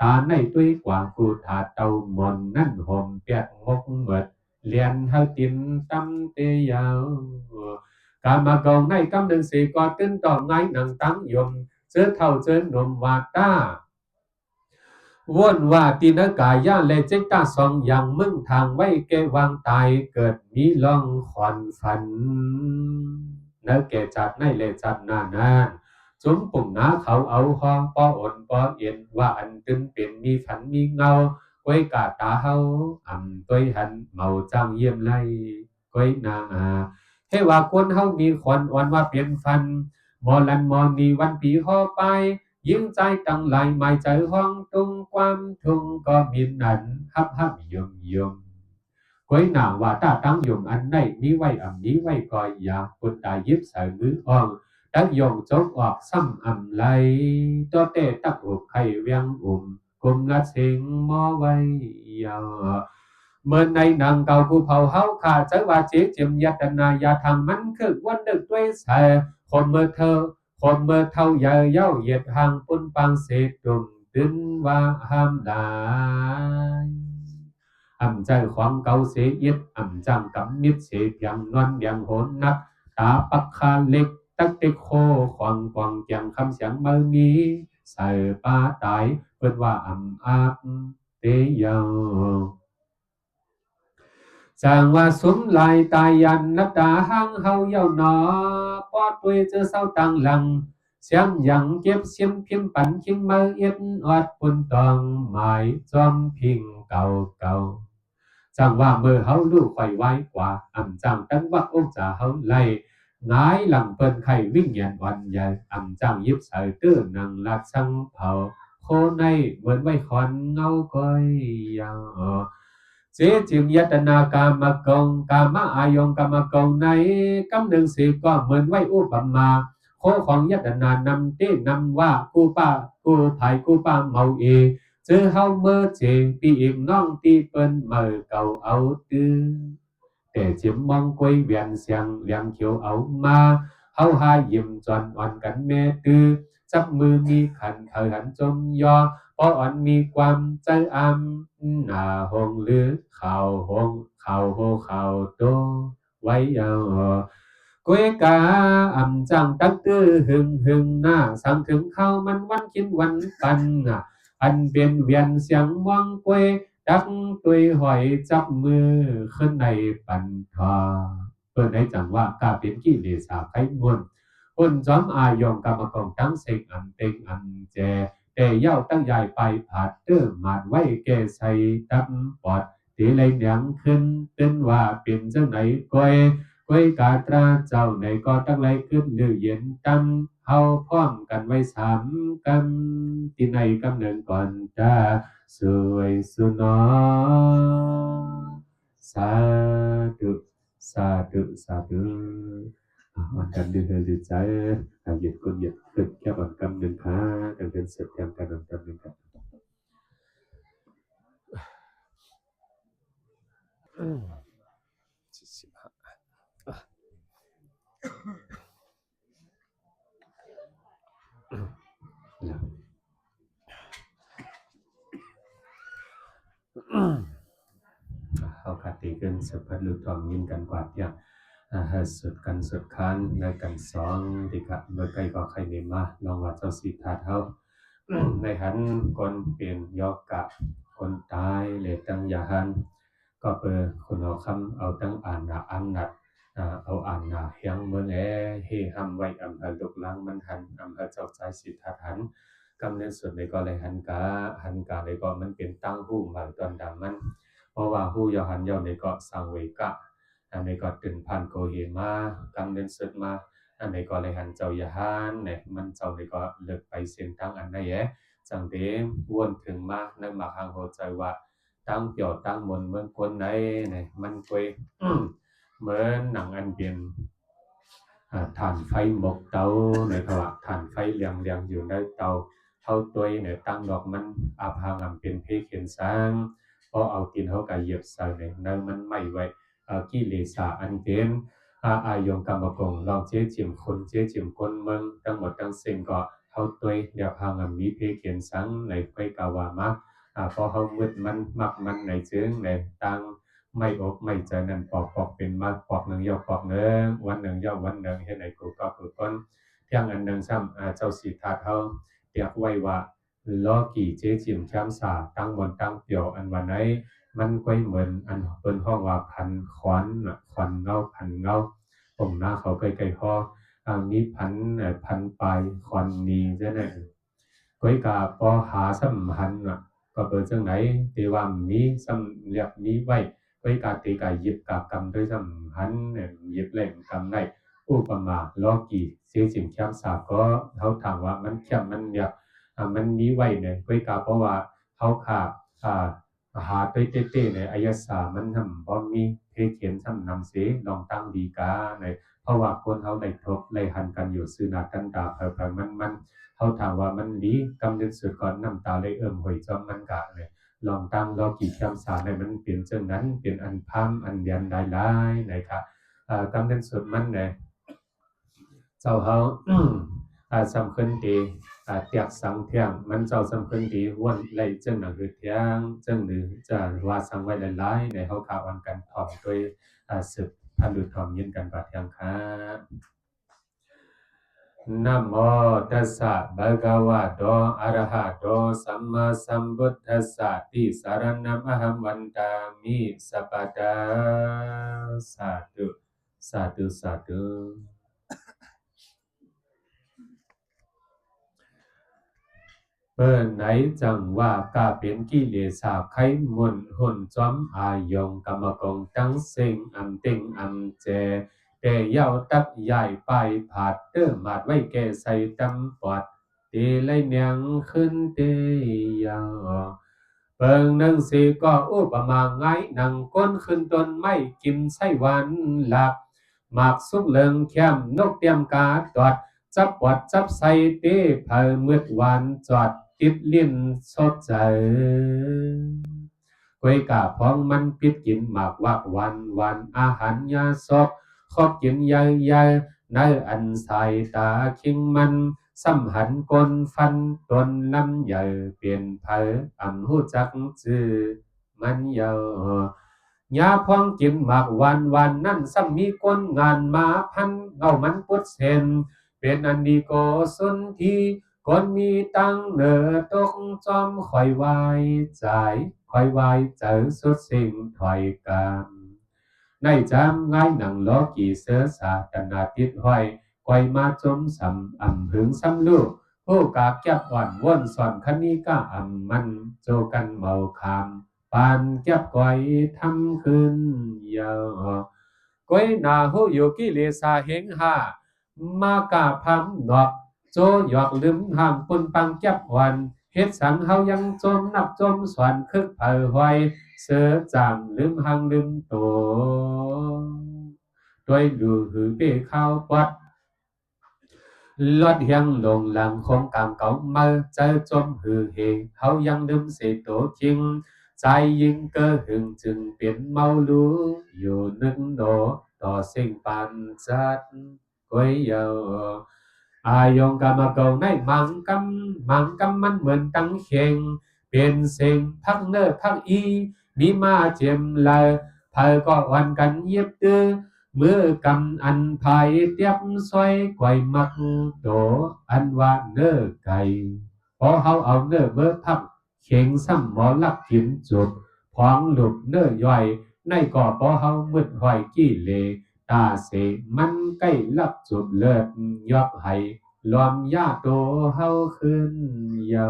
ตาในตัวกว่ากูถาเต่ามอนนั่นห่มเปียกมกเหมิดเลียนเฮาตินตั้มเตยาวกามากองในกำหนึ่งสี่กอดตึ้นต่อไงหนังตั้งยมเสื้อเท่าเสื้อนมวาต้าว่นว่าตีนกายย่าเลเจต้าสองอย่างมึงทางไว้เกวางตายเกิดมีล่องขอนฝันเนื้อเกจัดในเลจัดนานจุ้มปุ่มน้าเขาเอาห้องป้ออ่อนป้อเอ็นว่าอันตึนเป็นมีฝันมีเงาก้อยกาตาเฮาตัวหันเมาจ้างเยี่ยมไล่ก้อยนา ให้ว่าคนเฮามีขวัญอ่อนว่าเปลี่ยนฟันมอลันมอนีวันปีห่อไปยิ่งใจตั้งหลายหมายใจห้องตุงความทุงก็มีนันฮับยมยมก้อยหนาว่าตาตั้งยมอันไหนมีไว้มีไว้ก็อย่าคนตายยิบใส่มืออ่องดักยงจกออกซ้ำไหลตัวเตะตักอกไข่เวียงกุมละเสงมอไว้ยาวเมื่อในนางเก่าผู้เผาเฮาขาดใจว่าเจ๊เจียมยัตนายาทางมันคือวันดึกด้วยแสคนเมื่อเธอคนเมื่อเท่าใหญ่เย้าเหยียดห่างปุ่นปังเศษดุมดึนว่าห้ามได้ใจความเก่าเสียยิดจังกับมิดเสียยังนวลยังโหนนักตาปักคาเล็กตักเตโคควงเกียงคำเสียงเมื่อมีใส่ป้าตายเปิดว่าอาบเตยาจางว่าสุมลายตายยันนับตาหังเฮาเย้าหนอปอดปุยเจอเศร้าตังหลังเสียงยังเก็บเสียมพิมพ์ปันคิงมาเอ็ดอดปุ่นตองหมายจอมพิงเก่าจังว่าเมื่อเฮาลูกไฟไว้กว่าจังตั้งว่าองค์จะเฮาไล่งายหลังเปิ้นไข่วิ่งเงียนวันใหญ่จังยิบใส่ตื้อนังลักสังเผาโคในเหมือนไว้คอนเงาก้อยยาวเจจิมยัตนากามกงกามะอายงกามกงในกำหนึ่งสิก็เหมือนไว้อุปมาโคของยัตนานำเต้นำว่ากูป้ากูไผ่กูป้าเมาเอเจอเฮาเมื่อเจปีอีกน้องตีเปิ้นเมื่อเก่าเอาตื้อแต่จิมมองกวยเวียนเสียงเลี้ยงเขียวเอามาเฮาหายิ้มจอนอ่อนกันแม่ตื้อจับมือมีขันเธอหันจมยอพออ่อนมีความใจหน้าหงหรือข่าวหงข่าวโหข่าวโตไว้ยาวกวยกาจังตักตื้อหึงหน้าสั่งถึงเข้ามันวันคิดวันปันอันเปลี่ยนเวียนเสียงมองกวยดักตุยหอยจับมือขึ้นในปันทาเปิดให้จังว่ากาเป็นกี่เลสาไข่มวนคนจอมอายองกรรมกองตั้งเสกเต็งแจแต่เย้าตั้งใหญ่ไปผาดเตอร์หมาดไว้แก่ใส่ตับปอดตีเลยเหนียงขึ้นเป็นว่าเป็นจังไหนก้อยกาตราเจ้าไหนก็ตั้งไรขึ้นหรือเย็นตั้งเฮาพร้อมกันไว้สามกันที่ในกำเนิดก่อนจ้าสวยสุนอสาธุสาธุสาธุวันกันดื้อดื้อใจเหยียดคนเหยียดขึ้นแค่วันกำหนึ่งค่ะกันเป็นเสร็จแทนกันวันกำหนึ่งค่ะเอาคติกันสัพพะลุทองยินกันกว่าอย่างสุดกันสุดคันในกันสองดีครับเมื่อไกลก็ใครเนมาลองว่าเจ้าสิทธาเท่าในหันคนเปลี่ยนยอกกะคนตายเลยตั้งยาหันก็เปิดคนเอาคำเอาตั้งอ่านอันนัดเอาอ่านเฮียงเมื่อแลเฮหำไว้ลุกล้างมันหันเจ้าใจสิทธาหันกำเนิดสุดในก็เลยหันกาเลยก็มันเป็นตั้งหู้หมายตอนดำมันเพราะว่าหู้ยอหันยอในก็สังเวกะอันนี้ก็ตึงพันโกเฮมากำเนิดสุดมาอันนี้ก็เลยหันเจ้ายาหันเนี่ยมันเจ้าในก็เลิกไปเส้นตั้งอันไหนจังเดวนถึงมาในมาหางโหใจว่าตั้งเปี่ยวตั้งมนเมืองคนไหนเนี่ยมันควยเหมือนหนังอันเป็นถ่านไฟหมกเตาในขณะถ่านไฟเลียงอยู่ในเตาเท่าตัวเนี่ยตั้งดอกมันอาภางเป็นเพเขียนสร้างพอเอากินเขาก็เหยียบใส่เนี่ยนั่นมันไม่ไว้กิเลสอันเป็นอายงกรรมกงลองเจ๊จิมคนเจ๊จิมคนเมืองทั้งหมดทั้งสิ้นก็เท่าตัวเดียวพางมีเพเขียนสังในไฟกาวามาพอเขามืดมันมักมันในเชิงในตั้งไม่อกไม่ใจนั่นปอกเป็นมากปอกหนึ่งย่อปอกหนึ่งวันหนึ่งย่อวันหนึ่งเห็นไหนกูก็คือก้นเที่ยงอันหนึ่งซ้ำเจ้าสีทาเท่าเรียกไว้ว่าล้อกี่เจ๊จิมแคมสาตั้งบนตั้งเปี่ยวอันวันไหนมันก็เหมือนอันเป็นห้องว่าพันขวัญเงาพันเงาผมหน้าเขาใกล้ๆห้อมีพันปลายขวัญนีใช่ไหมก้อยกาปอหาสัมพันธ์ก็เปิดจังไหนตีว่ามีสำเรียบมีไว้ ก้อยกาตีกายหยิบกากรรมด้วยสัมพันธ์หยิบแหล่งกรรมในอุปมาล้อกี่เสียสิ่งเข้มสาก็เขาถามว่ามันเข้มมันเนี่ยมันมีไว้เนี่ยก้อยกาเพราะว่าเขาขาดหาเต้ในอายสามันทำบ่มีเพเขียนทำนำเสลองตั้งดีกาในเพราะว่าคนเขาได้ทบได้หันกันอยู่ซื้อนากันตาเผลอมันเขาถามว่ามันดีกำเนิดสุดก่อนน้ำตาได้หอยจอมมันกะเลยลองตั้งรอกี่คำสาในมันเปลี่ยนเช่นนั้นเปลี่ยนอันพัมอันยันได้หลายนะครับกำเนิดสุดมันเนี่ยเจ้าเขาสำคัญดีเตียกสังเทียงมันเจ้าสำคัญดีวันไรจึงหนังคือเทียงจึงหรือจะว่าสังไว้หลายๆในเขาข่าวอันกันถ่อมด้วยสืบพันธุถ่อมยินกันบาดยังครับนะโมตัสสะภะคะวะโตอะระหะโตสัมมาสัมพุทธัสสะติสารณะมะหังวันตามิสัพพะทาสาธุสาธุสาธุเปิ้นไหนจังว่ากาเป็นกิเลสาไขมุนหุ่นจอมอายงกรรมกงตั้งเซ็งอันเต็งอันเจแต่เย้าตักใหญ่ไปผาดเติมมาดไว้แก่ใส่ตำปอดเตไลเนียงขึ้นเตยาวเปิงนังสีก็อุปมาไงนังก้นขึ้นต้นไม่กินไส้หวานหลักหมากสุกเลิงแคมนกเตรียมกาตอดจับปอดจับใส่เต้เผามืดหวานจอดติดลิ้นสดใจก้อยกาพองมันปิดกินหมากวักวันอาหารยาศพขอบกินใหญ่ในอันสายตาคิงมันสัมหันกลฟันตนลำใหญ่เปลี่ยนเผออ่ำหูจักจื้อมันเยาวยาพองกินหมากวันนั่นซ้ำมีก้นงานมาพันเอามันปุดเซนเป็นอันดีโกสุนทีคนมีตังเนือตกจอมคอยวายใจคอยวายเจอสุดสิ่งถอยกันในจำง่ายหนังล้อกี่เสือสาตนาติดห้อยคอยมาจมสำหึงซ้ำลูกผู้กาแก็บอ่อนว่นสอนคณีก้ามันโจกันเมาคำปานแก็บก้อยทำขึ้นยาวก้อยนาหูอยู่กิเลสาเฮงหามากาพัมดอกโจหยอกลืมห่างปนปังแก็บวันเฮ็ดสังเฮายังจมนับจมสวนคึกเผาหอยเสือจางลืมห่างลืมโตด้วยดูหือเป้ข้าวปัดลอดเฮียงลงหลังของกางเก่ามาเจอจมหือเฮเขายังลืมเสโตจริงใจยิงเกอหึงจึงเปลี่ยนเมารู้อยู่นึกโดต่อสิ่งปันจัดก้อยเยาอายงกามเก่าในมังกำมันเหมือนตั้งเข่งเป็นเสียงพักเนอพักอีมีมาเจียมเลยเธอก็วันกันเย็บตื้อมือกำอันภายเตียบซอยไกวมักโดอันว่าเนื้อไก่พอเขาเอาเนื้อเบิดพักเข่งซ้ำหมอลักกินจุดพองหลุดเนื้อย่อยในก่อพอเขามืดหอยกี้เลตาเสมันใกล้ลับจุดเลิศยอบให้ลอมยาโตเฮาขึ้นเยา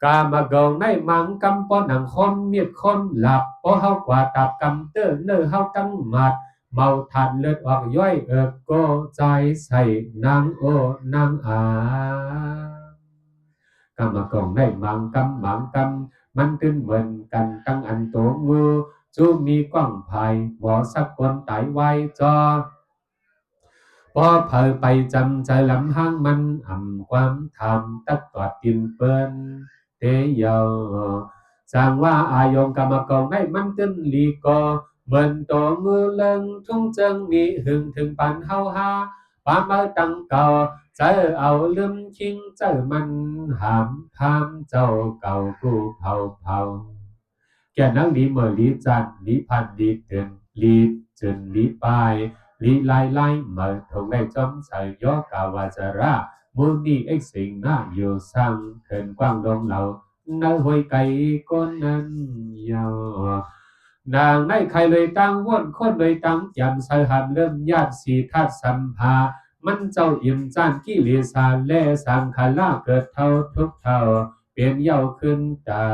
กามาเกาในมังกำปอนังคมเมียดคมหลับพอเฮากว่าตับกำเตอเนื้อเฮาตั้งหมัดเมาทันเลือดออกย่อยโกใจใส่นางโอนางกามากองได้มังกำมันตื่นเหมือนกันตั้งอันโตงูจูมีกว้างภายบ่สักคนตายไว้จอพอเผยไปจำใจลำห้างมันความทำตักตอดตินเปิ้นเตยาสร้างว่าอายงกรรมกองได้มันตึ้นลีกอเหมือนตัวมือเลิงทุ่งเจิงมีหึงถึงปานเฮาฮาปามาตั้งเก่าเจอเอาลืมคิงเจอมันหามพามเจ้าเก่ากูเผาแกนังลีเมื่อลีจันลีพันลีเตือนลีจึนลีปายลีไล่เมื่อทงได้จอมใส่ยอกาวาจาระมุนีเอ็กสิงหน้าอยู่สั่งเถินกว้างลงเหล่าในห้วยไก่ก้นนั้นยาวนางในใครเลยตั้งว่นคนเลยตั้งยำใส่หันเริ่มญาติสีทัดสัมภามันเจ้าอิ่มจานกิเลสาแล่สังขารเกิดเท่าทุกเท่าเปลี่ยนเย้าขึ้นตา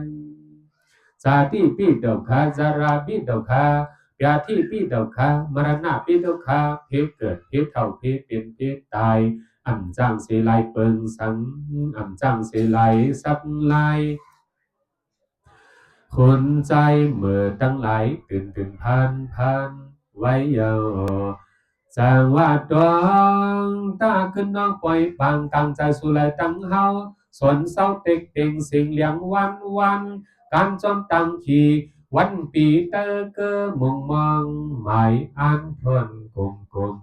ย ชาติปีทุกขาจาราปีทุกขาญาติปีทุกขามรณะปีทุกขาเพศเกิดเพศเท่าเพศเป็นเพศตายอ่ำจังเสลายเปิงสังอ่ำจังเสลายสับลายคนใจเมื่อตั้งหลายตื่นพันไว้เยาจางว่าดวงตาขึ้นน้องปล่อยบางตั้งใจสู่เลยตั้งเฮาสนเศร้าเต็กเต็งสิ่งเลี้ยงวันการจอมตั้งขี่วันปีเตอเกอมองหมายอ่านทนกลม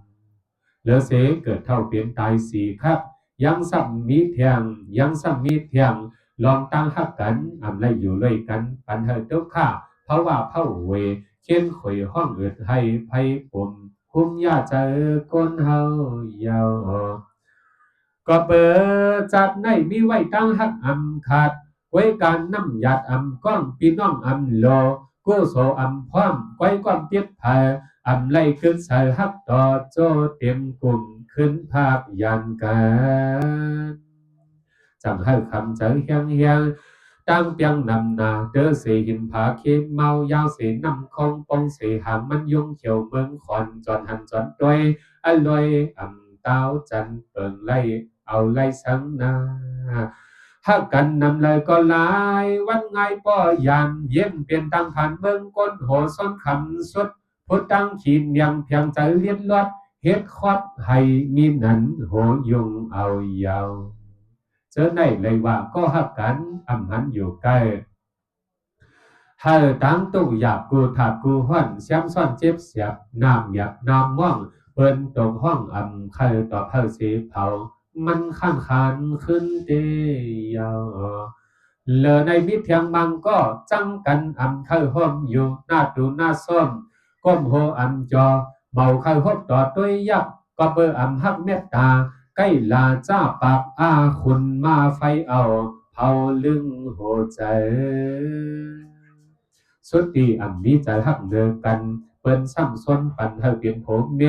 เลอเสเกิดเท่าเปลี่ยนตายสี่ครับยังสัมมีเทียงยังสัมมีเทียงลองตั้งหักกันอำไรอยู่เลยกันปันเฮตุกข้าเพราะว่าเผาเวเขียนข่อยห้องเอิดให้ไพ่ปุ่มคุ้มยาเจอก้นเฮาเยาวก็เปิดจัดในมีไว้ตั้งหักอำขาดไว้การน้ำหยาดอำก้องพี่น้องอำโลกู้โซอำพร้อมไว้ความเทียบแผ่อำไล่ขึ้นใส่ฮักต่อโจเต็มกลุ่มขึ้นภาพยันกันจังให้คำเจอเฮียงตั้งเปียงนำนาเดอเสหินผาเข็มเมายาวเสนำคงปองเสหางมันยงเขียวเมืองขอนจอนหันจอนด้วยอร่อยอำเต้าจันเปิงไล่เอาไล่สังนาหักกันนำเลยก็หลายวันไงป้อยันเยี่ยมเปลี่ยนตั้งผ่านเมืองก้นโหซ้นคำสุดพุทธังขีนยังเพียงใจเลียนลอดเฮ็ดคอดให้มีนั้นโหยงเอายาวเจอในเลยว่าก็หักกันอำหันอยู่ใกล้เธอตั้งตู้หยาบกูถาดกูห้อนเสียมซ่อนเจ็บเสียบน้ำหยาบน้ำม่องเปิ้นตรงห้องอำใครต่อเธอสีเผามันข้างคันขึ้นเดียวเลอในมิเทียงมังก็จังกันอำเธอห้อมอยู่หน้าดูหน้าส้มก้มโหอำจอเมาเข้าฮบต่อด้วยยักก็เบออำฮักเมตตาใกล้ลาจ้าปากอาคุณมาไฟเอาเผาลึงโหใจสุดที่อำมีใจฮักเดินกันเปิ้นซ้ำซ้นปันเฮาเปลี่ยนผมเม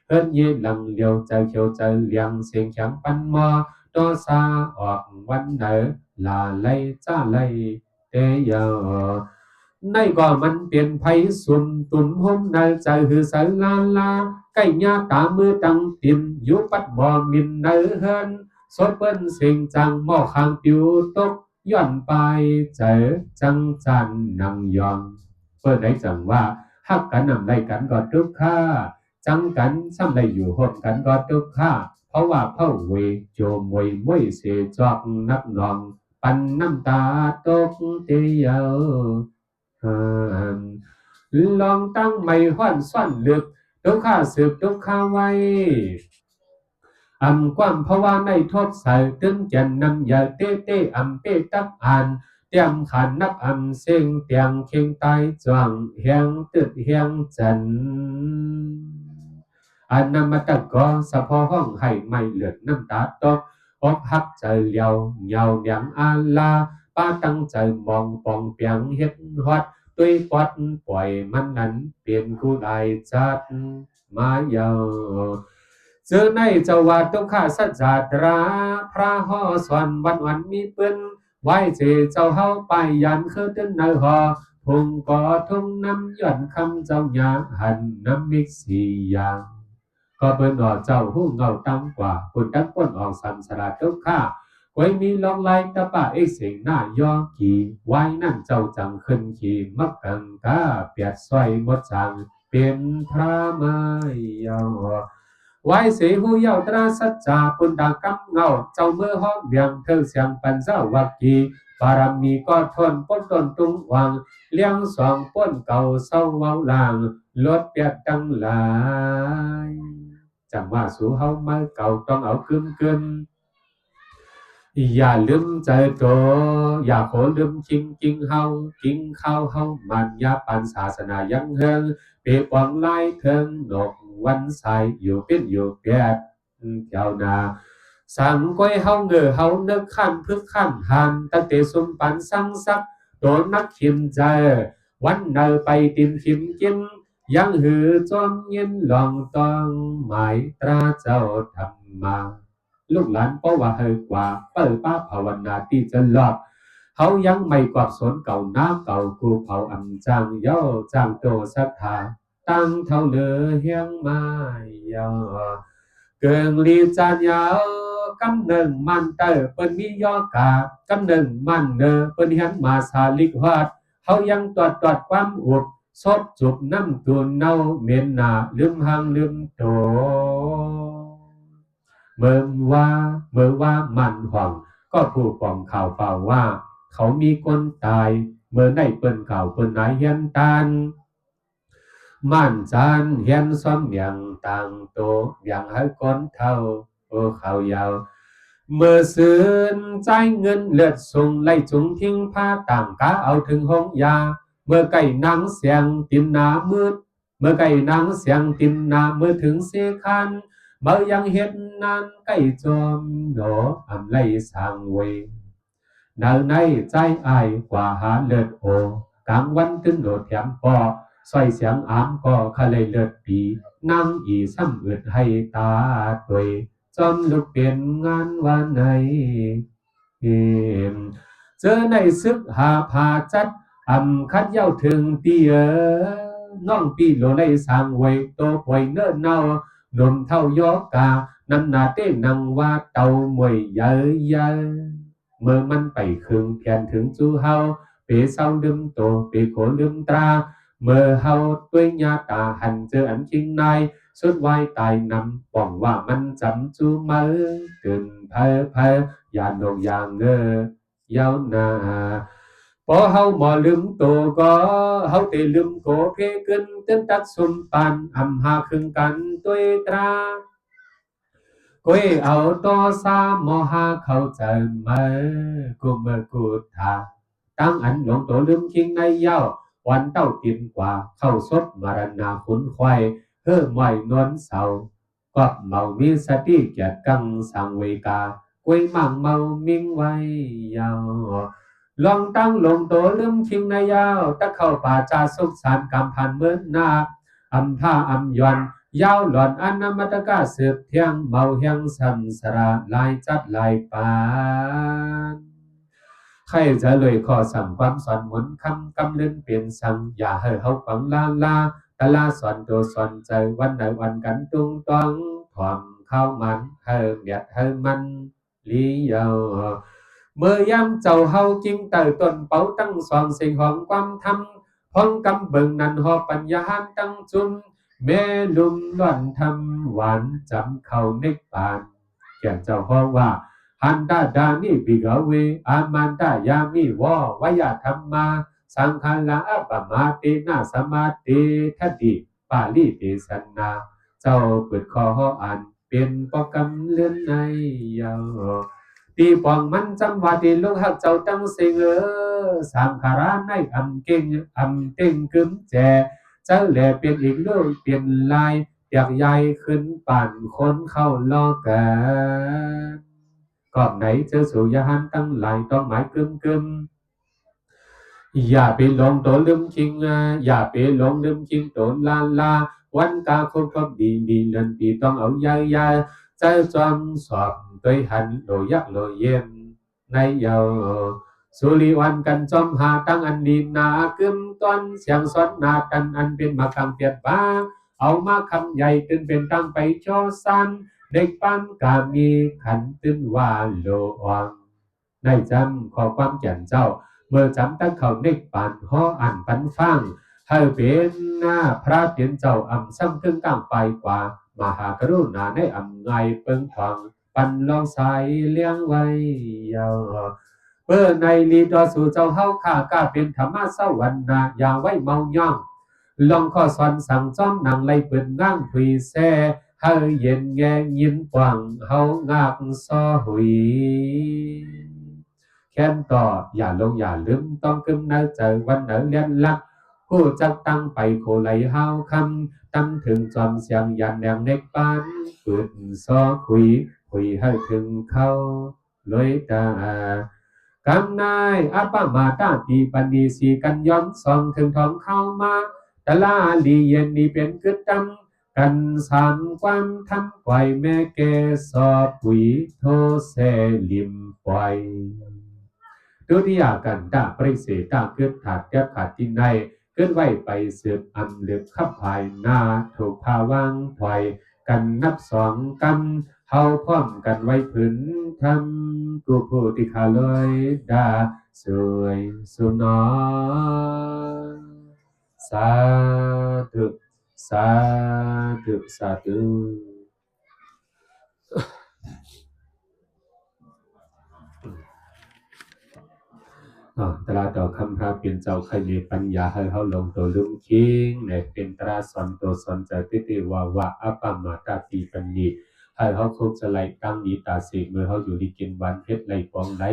เฮิรนเยหลังเลียวใจเขียวใจเลียงเสียงแข็งปันมอตอซาออกวันไหนลาไลจ้าไลเตยอในก็มันเปลี่ยนไผสุ่มตุ่มห่มในใจหือสายลาใกล้ยาตามือตังตินอยู่ปัดบ่มินเนเฮินสดเปิ้นเสียงจังหม้อข้างปิวตกย้อนไปเจอจังจันนำยองเปิ้นได้จังว่าฮักกันนำได้กันก็ทุกข้าจังกันซ้ำได้อยู่ห่มกันก็ทุกข้าเพราะว่าเผ่าเวโจมวยมวยเสจอกนักนองปันน้ำตาตกเตียวลองตั้งไม่ห้อนซ่อนลึกทุกข้าสืบทุกข้าไว้อำความภาวะในทบใส่ตึงจันนำยาเต้อำเป้ตักอ่านเตรียมขันนับอำเสียงเตียงเคียงตายจวงเฮียงตึดเฮียงจันอันนำมาตะกอสะพอห้องให้ไม่เลือดน้ำตาตกอกหักใจเลียวเหยาเนียงอาลาป้าตั้งใจมองปองเปียงเฮ็ดฮอดตุยปอดปล่อยมันนั้นเปลี่ยนกูได้จัดมาเยาเจอในเจ้าวาดตุข้าสัจจาตราพระห่อสอนวันมีปืนไว้เจเจ้าเฮาไปยันคือตึ้นในหอทุงก่อทุงน้ำย่อนคำเจ้าหยาหันน้ำมิกสี่อย่างก็เปิ้นออเจ้าหูเงาตั้งกว่าปุ่นตั้งป้นออกสันสลาดตุข้าไว้มีลองไล่ตะป่าเอกเสียงหน้ายอกี่ไว้นั่นเจ้าจังขึ้นขี่มักกังกาเปียดสอยหมดจังเป็นพระมายาไว้เสียหูเยาตราสัจจาปุนดากำเงาเจ้าเมื่อห้องเบียงเธอเสียงปันเจ้าวักกีบารมีก็ทนป้นตนตุงวังเลี้ยงสองป้นเก่าเศร้าเว้าลางลดเปียดตั้งหลายจังว่าสู่เฮามาเก่าต้องเอากึมอย่าลืมใจโตอย่าโขลืมจริงเฮากิงข้าวเฮามันยาปันศาสนายังเฮิงเปรียบหวังไล่เทิงนกวันใสอยู่เป็นอยู่แก่เจ้านาสั่งก้อยเฮาเงอเฮาเนึกขั้นพึกขั้นหันตั้งแต่สมปันสังสักโดนนักขิมใจวันเนอไปติมขิมกินยังหือจอมเย็นลองต้องหมายตราเจ้าธรรมาลูกหลานเพราะว่าเฮอกว่าเปิดป้าภาวนาที่จะหลอกเฮ เขายังไม่กวาดสนเก่าน้ำเก่ากูเผาอำจางเย้าจางโตสัทธาตั้งเท่าเลือเฮียงมาเย้าเกิงลีจานยาวกำหนึ่งมันเตอเปิ้นมียอกากำหนึ่งมันเนอเปิ้นเฮียนมาสาลิกวาดเขายังตรวจความอุบสดจุบน้ำตัวเน่าเมียนหนาลืมหังลืมโตเมื่อว่ามันห่วงก็ผู้ปองข่าวเปล่าว่าเขามีคนตายเมื่อได้เปิ้นเก่าเปิ้นนายเฮียนตันม่านจานเฮียนซ้อมอย่างต่างโตอย่างให้ก้นเท่าโอเขายาวเมื่อซื้นใจเงินเลือดส่งไล่จุงทิ้งผ้าต่างกาเอาถึงห้องยาเมื่อไก่นางเสียงตินนามืดเมื่อไก่นางเสียงตินนามืดถึงเสคันเมื่อยังเห็นนานไก่จอมโดอำไล่สางเวดาวในใจอายกว่าหาเลือดโอกลางวันตึงโดดแถมปอสร้อยเสียงอามก็คะเลยเลือดปีนั่งอีซ้ำอึดให้ตาตวยจอมลุกเปลี่ยนงานวันไหนเจอในซึกหาผาจัดคัดเย้าถึงตีน้องปีโลในสางไว้โตป่วยเนิ่นเนาลมเท่ายอกานันนาเต้นังว่าเต่ามวยเยอะเมื่อมันไปคืนเพียนถึงจูเฮาเปเศร้าลืมโตเปโขลืมตราเมื่อเฮาด้วยญาตาหันเจออันจริงในสุดไว้ตายนำป้องว่ามันจำจูเมื่อเกินเพอย่าโนกอย่างยาวนาพอเฮาหมอลืมโตก็เฮาเตลืมโกเพเกินเต้นตัดสมปันอำหาคึงกันตัวตราก้อยเอาต่อสามอหาเข้าใจไหมกูเมื่อกูทาตั้งอันหลงตัวลืมคิงในเย้าวันเต้าตินกว่าเข้าซดมารณาขุนควายเฮือไหวนวลเสาก็เมามีสติเกียรติกังสังเวกาก้อยมั่งเมามิ่งไว้ยาวลองตั้งลงตัวลืมคิงในยาวตะเข้าป่าจาสุขสารกำพันเหมือนนาอำท่าอำยอนยาวหล่อนอนามตกาสืบเที่ยงเมาเฮียงสัมสระลายจัดลายปานใครจะเลยขอสั่งความสอนหมุนคำกำเล่นเปลี่ยนสั่งอย่าให้เขาฟังลาตะลาสอนตัวสอนใจวันไหนวันกันตุงตองถ่อมเข้ามันเฮิมเดียดเฮิมมันลีเยาเมื่อยามเจ้าเฮากิ้งเต่ต้นเป้าตั้งสองสิ่งของความทำพ้องกำเบิ่งนันหอปัญญาตั้งจุนแม่ลุมล้วนทำหวานจำเข้าเนกปานแก่เจ้าพ่อว่าหันดาดานิบิกเวอามันดายามิวอวยธรรมาสังฆาลาอัปมาเตนะสมาเตทัตติปาลิเตสนาเจ้าเปิดคออ่านเป็นปกำเลื่อนในยาวตีปองมันจำว่าตีลูกหักเจ้าตั้งเสงสังขาราในอำเก่งอำเต็งกึมแจเจ้าแหล่เปลี่ยนอีกลูกเปลี่ยนลายอยากใหญ่ขึ้นปั่นคนเข้าล้อกันก่อนไหนเจอสุยาหันตั้งหลายต้องหมายกึมอย่าไปหลงตัวลืมคิงอย่าไปหลงลืมคิงตัวลาวันกาคบดีเลื่อนปีต้องเอายใจจอมสอบตัวหันโลยักโลเย็นในเยาสุริวันกันจอมหาตั้งอันดีนากึมตอนเสียงสอนนากันอันเป็นมากังเปียดบ้าเอามาคำใหญ่ตึงเป็นตั้งไปโชสันเด็กปั้นกามีขันตึงว่าโลวังในจำขอความแก่นเจ้าเมื่อจำตั้งเขาเนกปานห่ออ่านปันฟังให้เป็นหน้าพระเตียนเจ้าอำซ้ำถึงกลางไปกว่ามหากรุณาในอำไงเปิงทองปันลองใสเลี้ยงไว้ยาวเพื่อในลีดอสู่เจ้าเฮาข้ากาเป็นธรรมะสวรรค์นาอย่าไว้เมาย่องลองข้อสอนสั่งจ้อมนางไล่ปืนง่างถุยแซ่เฮาเย็นแงยินกว่างเฮางากซอหุยแค้นต่ออย่าลงอย่าลืมต้องกึมเนื้อเจอวันเนื้อเลี้ยนลักผู้จักตั้งไปโคไหลเฮาคำตั้งถึงจอมเสียงยันแดงเน็กปานปืนซอคุยให้ถึงเข้าเลยตากำนายอัปมาตาตีปณีสีกันย้อนส่องถึงท้องเข้ามาตะลาลีเย็นนี่เป็นกึดดำกันสานความทำปล่อยแม่แกสอบปุ๋ยโทเสลิมปล่อย ตุติยากันตาปริเสตาเกิดขาดแก้ขาดที่ในเกิดไว้ไปเสืบอันเหลือบขับภายหน้าถูกพาวังถอยกันนับสองกำเฮาพร้อมกันไว้ผืนทำกูผู้ที่ขาลอยดาสวยสุนอสาธุสาธุสาธุตราต่อคำพาเปลี่ยนเจ้าใครมีปัญญาให้เขาลงตัวลุ่มคิงในเป็นตราสอนตัวสอนใจติติวาวะอัปปมาตาตีปัญญีให้เขาคงจะไหลตั้งดีตาสีเมื่อเขาอยู่ดีกินวันเพชรไหลปองไหล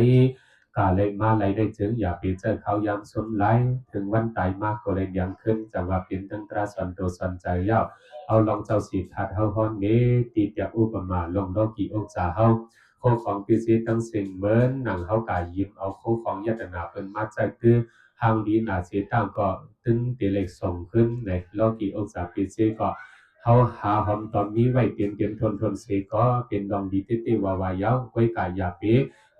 กาไหลมาไหลได้จึงอย่าเปลี่ยนเจ้าเขายามสมไหลถึงวันตายมากก็เลยยังขึ้นจังว่าเป็นตั้งตราสอนตัวสอนใจยาวเอาลองเจ้าสีทัดเขาฮ้อนเนตีเตียอุปมาลงดอกกี่องศาเขาโคของพิเศษตั้งสิ่งเหมือนหนังเขากายยิ้มเอาโคของยตนาเป็นมาใจคือทางดีนาเสียต่างก็ตึงตีเล็กส่งขึ้นในโลกีองศาพิเศษก็เขาหาหอมตอนนี้ไว้เตรียมทนเสก็เป็นดองดีติวาวายาวไว้กายยาปี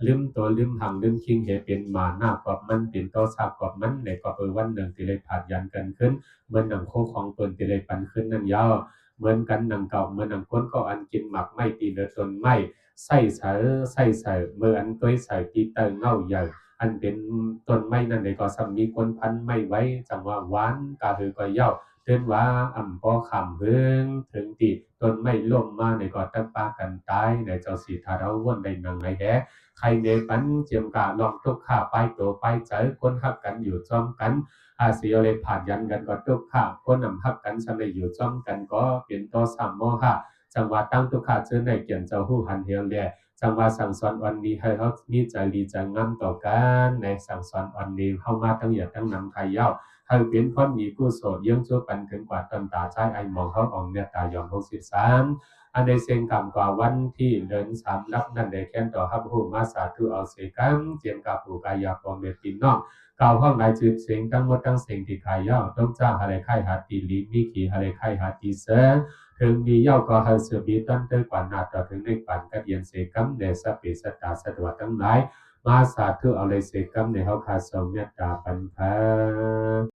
ลืมตัวลืมหางลืมคิงเหตุเป็นมาหน้ากอบมันเป็นตัวสาบกอบมันในก็วันหนึ่งตีเล็กผ่านยันกันขึ้นเหมือนหนังโคของเปินตีเล็กปันขึ้นนั่นยาวเหมือนกันหนังเก่าเหมือนหนังก้นก็อันกินหมักไม่ตีเนื้อตนไม่ใส่เสือเมื่ออันตัวใส่ตีเตอเงาใหญ่อันเป็นต้นไม้นั่นเองก็สามีคนพันไม่ไว้จังว่าหวานกาหือก็เย้าเตือนว่าอ่ำปอขำเฮืองถึงตีต้นไม้ล่มมาในก็ตั้งปากันตายในเจ้าสีทาเราวนได้นังไงแฮใครเนปันเจียมกาลองทุกข้าไปตัวไปเจอคนหักกันอยู่จอมกันอาเสียเลยผ่านยันกันก็ทุกข้าคนนำหักกันสำเร็จอยู่จอมกันก็เป็นตัวสามโมหะจังหวะตั้งทุกขาเจอในเกี่ยนเจ้าหู้หันเฮียวแลจังหวะสั่งสอนวันนี้ให้เขามีใจดีใจงามต่อกันในสั่งสอนวันนี้เข้ามาตั้งอย่าตั้งนำใครเย้าให้เป็นพ้นมีกู้โสดเยื่องชั่วปันถึงกว่าตนตาใช้ไอมองเขาออกเนี่ยตายอม63อันในเซงกำกว่าวันที่เดิน3รับนั่นได้แค่ต่อฮับหูมาสาธุเอาเสกัมเจียมกับผูกายาปองเบ็ดปินนอกกล่าวห้องหลายจืดเสียงทั้งหมดทั้งเสียงที่ขายเย้าต้องจ้าอะไรไข่หาตีลีมีขี่อะไรไข่หาตีเสือถึงมีเย้าก็หาเสือบีต้นเตอร์กว่านาต่อถึงในปันกัดเย็นเสกัมเดสปิสตาสะดวกทั้งหลายมาสาธุเอาเลยเสกัมในเฮาคาสมเมตตาปันพา